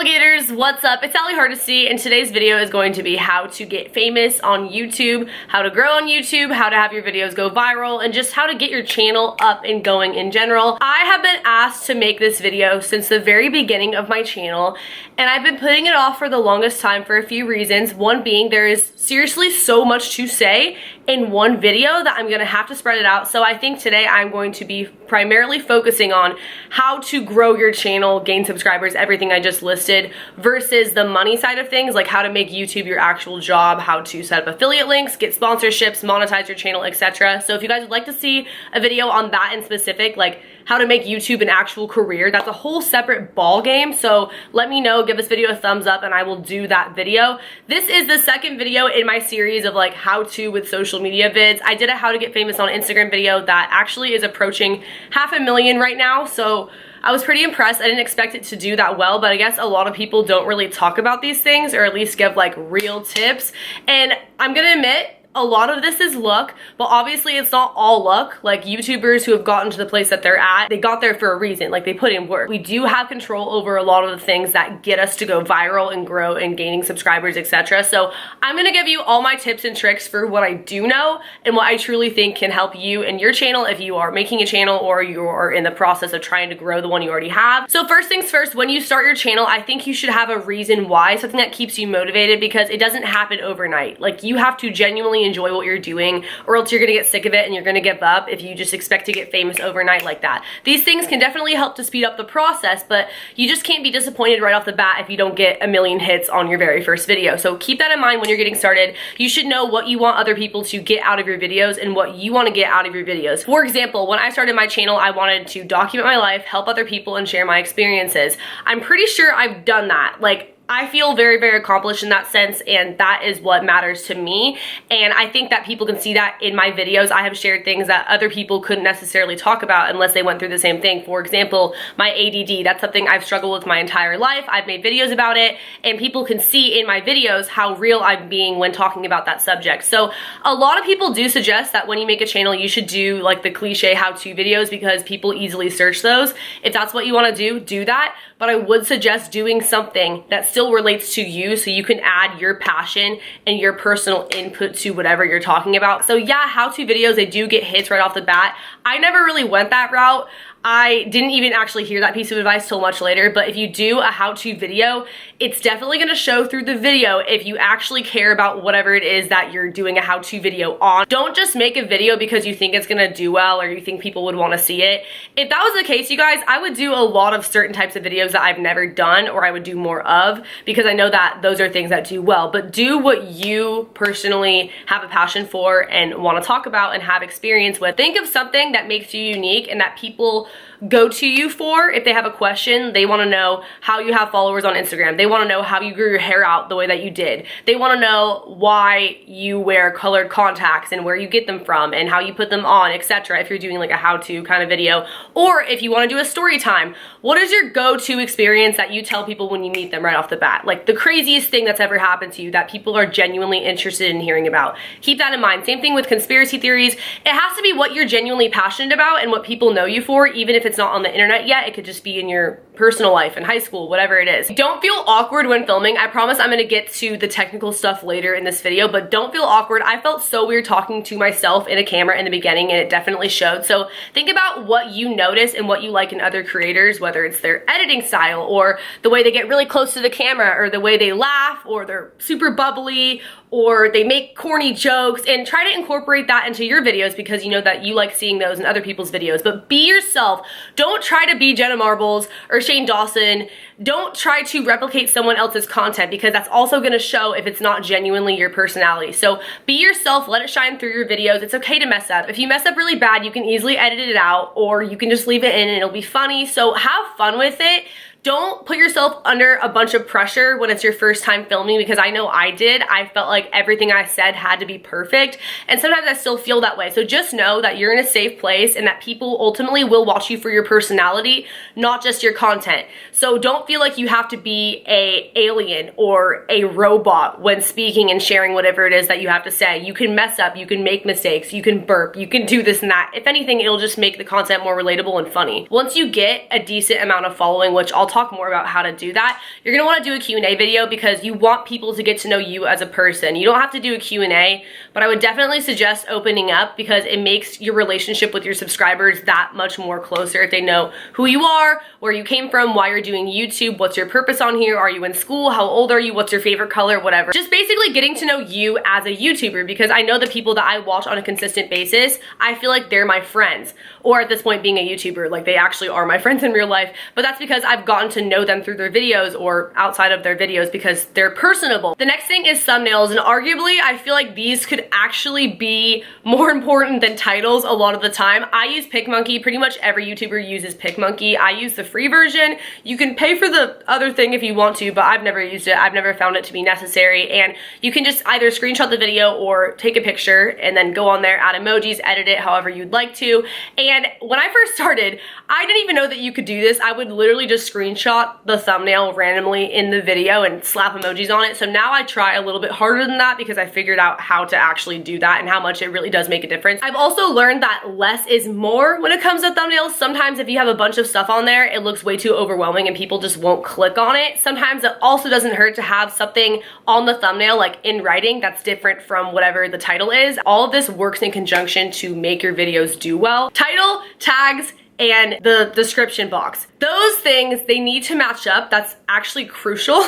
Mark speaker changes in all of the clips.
Speaker 1: alligators, what's up? It's Allie Hardesty, and today's video is going to be how to get famous on YouTube, how to grow on YouTube, how to have your videos go viral, and just how to get your channel up and going in general. I have been asked to make this video since the very beginning of my channel, and I've been putting it off for the longest time for a few reasons. One being there is seriously so much to say in one video that I'm gonna have to spread it out. So I think today I'm going to be primarily focusing on how to grow your channel, gain subscribers, everything I just listed, versus the money side of things, like how to make YouTube your actual job, how to set up affiliate links, get sponsorships, monetize your channel, etc. So if you guys would like to see a video on that in specific, like how to make YouTube an actual career, that's a whole separate ball game. So let me know, give this video a thumbs up, and I will do that video. This is the second video in my series of like how to with social media vids. I did a how to get famous on Instagram video that actually is approaching 500,000 right now. So I was pretty impressed. I didn't expect it to do that well, but I guess a lot of people don't really talk about these things, or at least give like real tips. And I'm gonna admit, a lot of this is luck, but obviously it's not all luck. Like YouTubers who have gotten to the place that they're at, they got there for a reason, like they put in work. We do have control over a lot of the things that get us to go viral and grow and gaining subscribers, etc. So I'm gonna give you all my tips and tricks for what I do know and what I truly think can help you and your channel if you are making a channel or you are in the process of trying to grow the one you already have. So first things first, when you start your channel, I think you should have a reason why, something that keeps you motivated, because it doesn't happen overnight. Like you have to genuinely enjoy what you're doing, or else you're gonna get sick of it and you're gonna give up if you just expect to get famous overnight like that. These things can definitely help to speed up the process, but you just can't be disappointed right off the bat if you don't get 1 million hits on your very first video. So keep that in mind when you're getting started. You should know what you want other people to get out of your videos and what you want to get out of your videos. For example, when I started my channel, I wanted to document my life, help other people, and share my experiences. I'm pretty sure I've done that. Like, I feel very, very accomplished in that sense, and that is what matters to me. And I think that people can see that in my videos. I have shared things that other people couldn't necessarily talk about unless they went through the same thing. For example, my ADD, that's something I've struggled with my entire life. I've made videos about it, and people can see in my videos how real I'm being when talking about that subject. So a lot of people do suggest that when you make a channel, you should do like the cliche how-to videos, because people easily search those. If that's what you want to do that. But I would suggest doing something that still relates to you, so you can add your passion and your personal input to whatever you're talking about. So yeah, how-to videos, they do get hits right off the bat. I never really went that route. I didn't even actually hear that piece of advice till much later, but if you do a how-to video, it's definitely gonna show through the video if you actually care about whatever it is that you're doing a how-to video on. Don't just make a video because you think it's gonna do well or you think people would wanna see it. If that was the case, you guys, I would do a lot of certain types of videos that I've never done, or I would do more of, because I know that those are things that do well. But do what you personally have a passion for and wanna talk about and have experience with. Think of something that makes you unique and that people go to you for if they have a question. They want to know how you have followers on Instagram. They want to know how you grew your hair out the way that you did. They want to know why you wear colored contacts and where you get them from and how you put them on, etc. If you're doing like a how-to kind of video, or if you want to do a story time, what is your go-to experience that you tell people when you meet them right off the bat? Like the craziest thing that's ever happened to you that people are genuinely interested in hearing about. Keep that in mind. Same thing with conspiracy theories. It has to be what you're genuinely passionate about and what people know you for, even if it's not on the internet yet. It could just be in your personal life, in high school, whatever it is. Don't feel awkward when filming. I promise I'm gonna get to the technical stuff later in this video, but don't feel awkward. I felt so weird talking to myself in a camera in the beginning, and it definitely showed. So think about what you notice and what you like in other creators, whether it's their editing style or the way they get really close to the camera, or the way they laugh, or they're super bubbly, or they make corny jokes, and try to incorporate that into your videos because you know that you like seeing those in other people's videos. But be yourself. Don't try to be Jenna Marbles or Shane Dawson. Don't try to replicate someone else's content, because that's also gonna show if it's not genuinely your personality. So be yourself, let it shine through your videos. It's okay to mess up. If you mess up really bad, you can easily edit it out, or you can just leave it in and it'll be funny. So have fun with it. Don't put yourself under a bunch of pressure when it's your first time filming, because I know I did. I felt like everything I said had to be perfect, and sometimes I still feel that way. So just know that you're in a safe place and that people ultimately will watch you for your personality, not just your content. So don't feel like you have to be a alien or a robot when speaking and sharing whatever it is that you have to say. You can mess up, you can make mistakes, you can burp, you can do this and that. If anything, it'll just make the content more relatable and funny. Once you get a decent amount of following, which I'll talk more about how to do that. You're gonna wanna do a Q&A video because you want people to get to know you as a person. You don't have to do a Q&A, but I would definitely suggest opening up because it makes your relationship with your subscribers that much more closer if they know who you are, where you came from, why you're doing YouTube, what's your purpose on here, are you in school, how old are you, what's your favorite color, whatever. Just basically getting to know you as a YouTuber, because I know the people that I watch on a consistent basis, I feel like they're my friends. Or at this point being a YouTuber, like they actually are my friends in real life, but that's because I've gotten to know them through their videos or outside of their videos because they're personable. The next thing is thumbnails, and arguably I feel like these could actually be more important than titles a lot of the time. I use PicMonkey. Pretty much every YouTuber uses PicMonkey. I use the free version. You can pay for the other thing if you want to, but I've never used it. I've never found it to be necessary, and you can just either screenshot the video or take a picture and then go on there, add emojis, edit it however you'd like to. And when I first started, I didn't even know that you could do this. I would literally just screenshot the thumbnail randomly in the video and slap emojis on it. So now I try a little bit harder than that because I figured out how to actually do that and how much it really does make a difference. I've also learned that less is more when it comes to thumbnails. Sometimes if you have a bunch of stuff on there, it looks way too overwhelming and people just won't click on it. Sometimes it also doesn't hurt to have something on the thumbnail, like in writing, that's different from whatever the title is. All of this works in conjunction to make your videos do well. Title, tags, and the description box. Those things, they need to match up. That's actually crucial.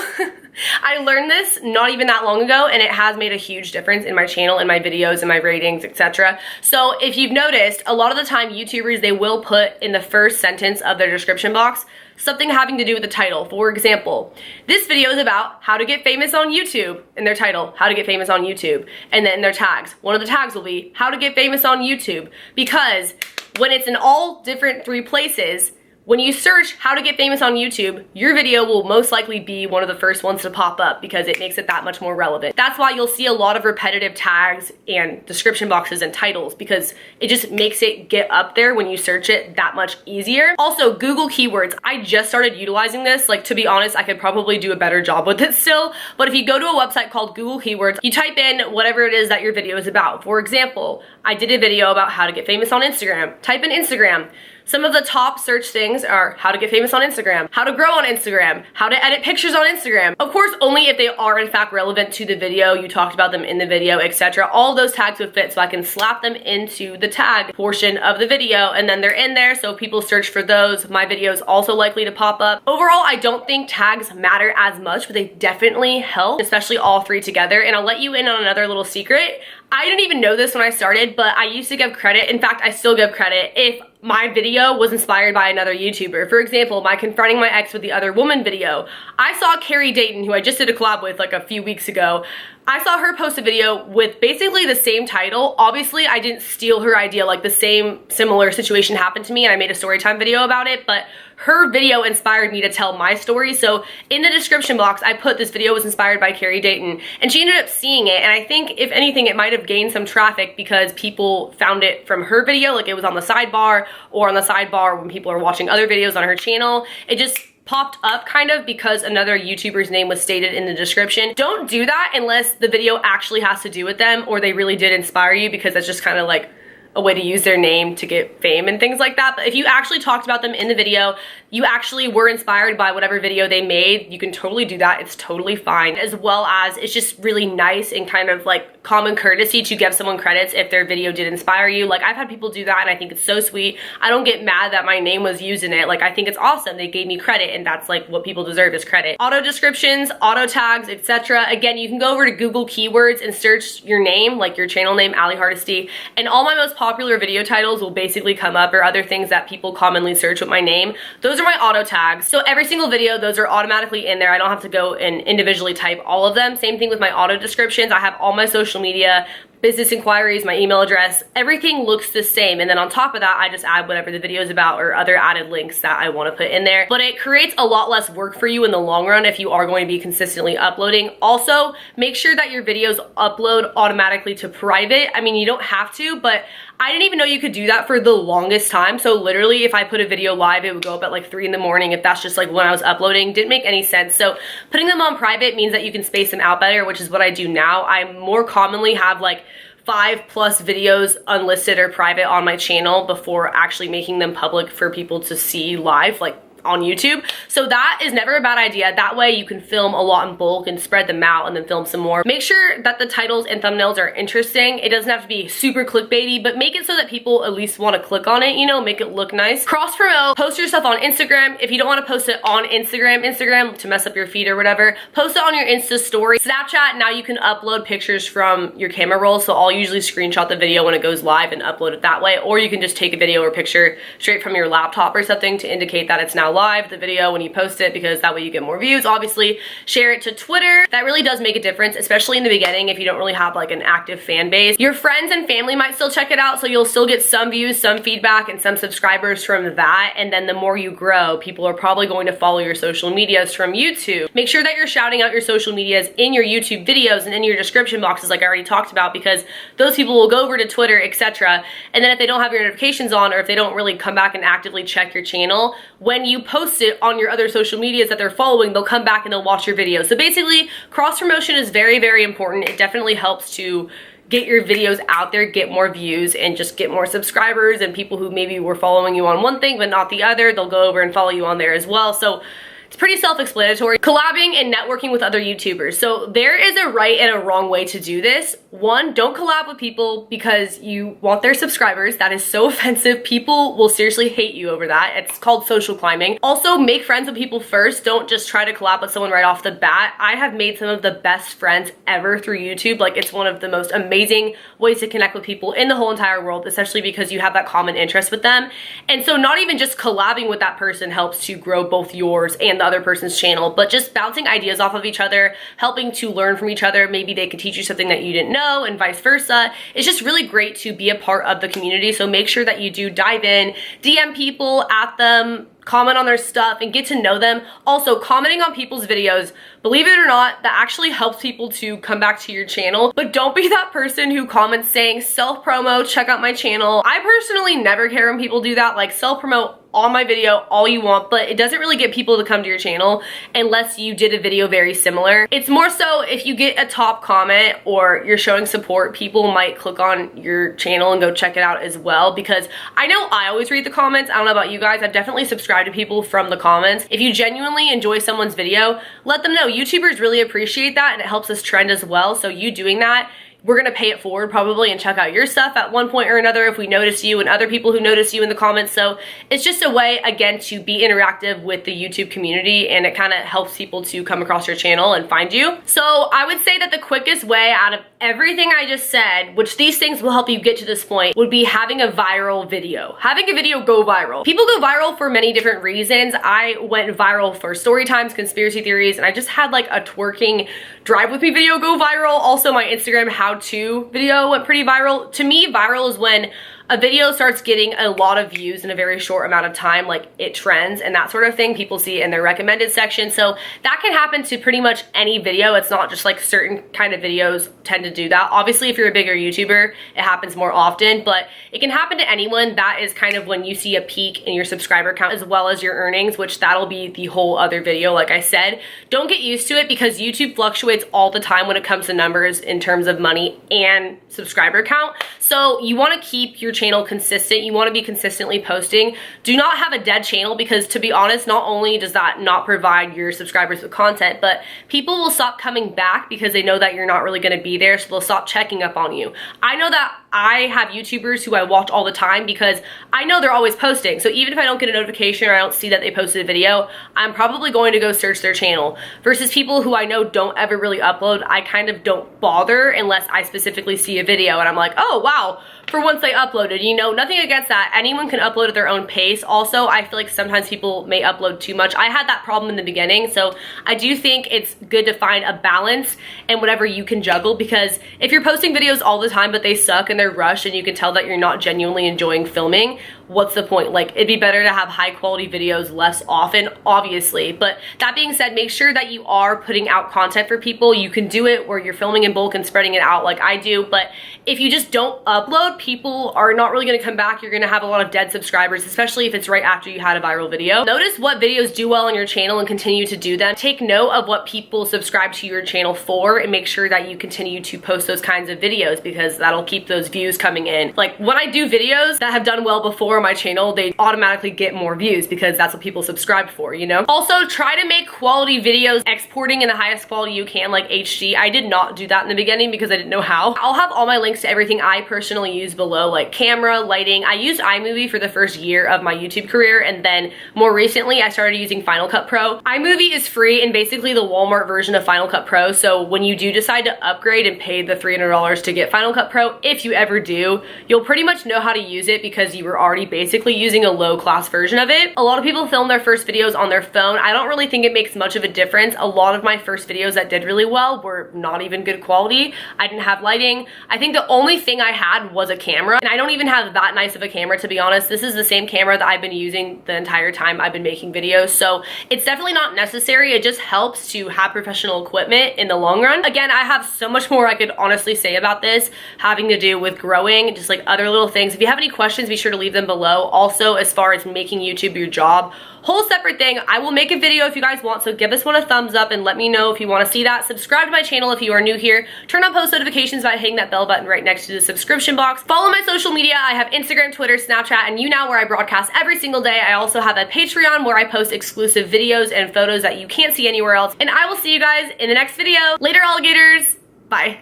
Speaker 1: I learned this not even that long ago, and it has made a huge difference in my channel, in my videos, and my ratings, etc. So if you've noticed, a lot of the time YouTubers, they will put in the first sentence of their description box something having to do with the title. For example, this video is about how to get famous on YouTube. In their title, how to get famous on YouTube. And then their tags. One of the tags will be how to get famous on YouTube, because when it's in all different 3 places, when you search how to get famous on YouTube, your video will most likely be one of the first ones to pop up because it makes it that much more relevant. That's why you'll see a lot of repetitive tags and description boxes and titles, because it just makes it get up there when you search it that much easier. Also, Google keywords. I just started utilizing this. Like, to be honest, I could probably do a better job with it still, but if you go to a website called Google Keywords, you type in whatever it is that your video is about. For example, I did a video about how to get famous on Instagram. Type in Instagram. Some of the top search things are how to get famous on Instagram, how to grow on Instagram, how to edit pictures on Instagram. Of course, only if they are in fact relevant to the video, you talked about them in the video, etc. All those tags would fit, so I can slap them into the tag portion of the video, and then they're in there, so if people search for those, my video is also likely to pop up. Overall, I don't think tags matter as much, but they definitely help, especially all 3 together. And I'll let you in on another little secret. I didn't even know this when I started, but I used to give credit. In fact, I still give credit if my video was inspired by another YouTuber. For example, my confronting my ex with the other woman video. I saw Carrie Dayton, who I just did a collab with like a few weeks ago. I saw her post a video with basically the same title. Obviously, I didn't steal her idea, like the same similar situation happened to me and I made a storytime video about it, but her video inspired me to tell my story. So in the description box, I put this video was inspired by Carrie Dayton, and she ended up seeing it. And I think if anything, it might have gained some traffic because people found it from her video, like it was on the sidebar or on the sidebar when people are watching other videos on her channel. It just popped up kind of because another YouTuber's name was stated in the description. Don't do that unless the video actually has to do with them or they really did inspire you, because that's just kind of like a way to use their name to get fame and things like that. But if you actually talked about them in the video, you actually were inspired by whatever video they made, you can totally do that. It's totally fine. As well as it's just really nice and kind of like common courtesy to give someone credits if their video did inspire you. Like, I've had people do that and I think it's so sweet. I don't get mad that my name was used in it. Like, I think it's awesome. They gave me credit, and that's like what people deserve, is credit. Auto descriptions, auto tags, etc. Again, you can go over to Google Keywords and search your name, like your channel name, Ali Hardesty, and all my most popular video titles will basically come up, or other things that people commonly search with my name. Those are my auto tags. So every single video, those are automatically in there. I don't have to go and individually type all of them. Same thing with my auto descriptions. I have all my social media, business inquiries, my email address, everything looks the same. And then on top of that, I just add whatever the video is about or other added links that I want to put in there. But it creates a lot less work for you in the long run if you are going to be consistently uploading. Also, make sure that your videos upload automatically to private. I mean, you don't have to, but I didn't even know you could do that for the longest time. So literally, if I put a video live, it would go up at like 3 in the morning if that's just like when I was uploading. Didn't make any sense. So putting them on private means that you can space them out better, which is what I do now. I more commonly have like 5+ videos unlisted or private on my channel before actually making them public for people to see live, like on YouTube. So that is never a bad idea. That way you can film a lot in bulk and spread them out and then film some more. Make sure that the titles and thumbnails are interesting. It doesn't have to be super clickbaity, but make it so that people at least want to click on it, you know, make it look nice. Cross promote, post your stuff on Instagram. If you don't want to post it on Instagram to mess up your feed or whatever, post it on your Insta story. Snapchat, now you can upload pictures from your camera roll. So I'll usually screenshot the video when it goes live and upload it that way. Or you can just take a video or picture straight from your laptop or something to indicate that it's now live, the video, when you post it, because that way you get more views. Obviously, share it to Twitter. That really does make a difference, especially in the beginning if you don't really have like an active fan base. Your friends and family might still check it out, so you'll still get some views, some feedback, and some subscribers from that. And then the more you grow, people are probably going to follow your social medias from YouTube. Make sure that you're shouting out your social medias in your YouTube videos and in your description boxes like I already talked about, because those people will go over to Twitter, etc. And then if they don't have your notifications on, or if they don't really come back and actively check your channel, when you post it on your other social medias that they're following, they'll come back and they'll watch your video. So basically, cross promotion is very, very important. It definitely helps to get your videos out there, get more views, and just get more subscribers, and people who maybe were following you on one thing but not the other, they'll go over and follow you on there as well. So it's pretty self-explanatory. Collabing and networking with other YouTubers. So there is a right and a wrong way to do this. One, don't collab with people because you want their subscribers. That is so offensive. People will seriously hate you over that. It's called social climbing. Also, make friends with people first. Don't just try to collab with someone right off the bat. I have made some of the best friends ever through YouTube. Like, it's one of the most amazing ways to connect with people in the whole entire world, especially because you have that common interest with them. And so not even just collabing with that person helps to grow both yours and the other person's channel, but just bouncing ideas off of each other, helping to learn from each other. Maybe they could teach you something that you didn't know and vice versa. It's just really great to be a part of the community. So make sure that you do dive in, DM people, at them, comment on their stuff, and get to know them. Also, commenting on people's videos, believe it or not, that actually helps people to come back to your channel. But don't be that person who comments saying self-promo, check out my channel. I personally never care when people do that. Like, self-promote on my video all you want, but it doesn't really get people to come to your channel unless you did a video very similar. It's more so if you get a top comment or you're showing support, people might click on your channel and go check it out as well, because I know I always read the comments. I don't know about you guys. I've definitely subscribed to people from the comments. If you genuinely enjoy someone's video, let them know. YouTubers really appreciate that, and it helps us trend as well. So you doing that, we're gonna pay it forward probably and check out your stuff at one point or another if we notice you, and other people who notice you in the comments. So it's just a way, again, to be interactive with the YouTube community, and it kind of helps people to come across your channel and find you. So I would say that the quickest way out of everything I just said, which these things will help you get to this point, would be having a viral video. Having a video go viral. People go viral for many different reasons. I went viral for story times, conspiracy theories, and I just had like a twerking drive with me video go viral. Also, my Instagram how-to video went pretty viral. To me, viral is when a video starts getting a lot of views in a very short amount of time, like it trends and that sort of thing. People see it in their recommended section. So that can happen to pretty much any video. It's not just like certain kind of videos tend to do that. Obviously, if you're a bigger YouTuber, it happens more often, but it can happen to anyone. That is kind of when you see a peak in your subscriber count as well as your earnings, which that'll be the whole other video. Like I said, don't get used to it because YouTube fluctuates all the time when it comes to numbers in terms of money and subscriber count. So you want to keep your channel consistent. You want to be consistently posting. Do not have a dead channel, because to be honest, not only does that not provide your subscribers with content, but people will stop coming back because they know that you're not really going to be there, so they'll stop checking up on you. I know that I have YouTubers who I watch all the time because I know they're always posting. So even if I don't get a notification or I don't see that they posted a video, I'm probably going to go search their channel. Versus people who I know don't ever really upload, I kind of don't bother unless I specifically see a video and I'm like, oh wow, for once they uploaded. You know, nothing against that. Anyone can upload at their own pace. Also, I feel like sometimes people may upload too much. I had that problem in the beginning, so I do think it's good to find a balance and whatever you can juggle, because if you're posting videos all the time but they suck and they're rushed and you can tell that you're not genuinely enjoying filming, what's the point? Like, it'd be better to have high quality videos less often, obviously. But that being said, make sure that you are putting out content for people. You can do it where you're filming in bulk and spreading it out like I do, but if you just don't upload, people are not really going to come back. You're going to have a lot of dead subscribers, especially if it's right after you had a viral video. Notice what videos do well on your channel and continue to do them. Take note of what people subscribe to your channel for and make sure that you continue to post those kinds of videos, because that'll keep those views coming in. Like, when I do videos that have done well before, my channel, they automatically get more views because that's what people subscribe for, you know? Also, try to make quality videos, exporting in the highest quality you can, like HD. I did not do that in the beginning because I didn't know how. I'll have all my links to everything I personally use below, like camera, lighting. I used iMovie for the first year of my YouTube career, and then more recently I started using Final Cut Pro. iMovie is free and basically the Walmart version of Final Cut Pro, so when you do decide to upgrade and pay the $300 to get Final Cut Pro, if you ever do, you'll pretty much know how to use it because you were already basically using a low-class version of it. A lot of people film their first videos on their phone. I don't really think it makes much of a difference. A lot of my first videos that did really well were not even good quality. I didn't have lighting. I think the only thing I had was a camera, and I don't even have that nice of a camera, to be honest. This is the same camera that I've been using the entire time I've been making videos, so it's definitely not necessary. It just helps to have professional equipment in the long run. Again, I have so much more I could honestly say about this, having to do with growing, just like other little things. If you have any questions, be sure to leave them below. Also, as far as making YouTube your job, whole separate thing. I will make a video if you guys want, so give this one a thumbs up and let me know if you want to see that. Subscribe to my channel if you are new here. Turn on post notifications by hitting that bell button right next to the subscription box. Follow my social media. I have Instagram, Twitter, Snapchat, and YouNow, where I broadcast every single day. I also have a Patreon where I post exclusive videos and photos that you can't see anywhere else. And I will see you guys in the next video. Later, alligators. Bye.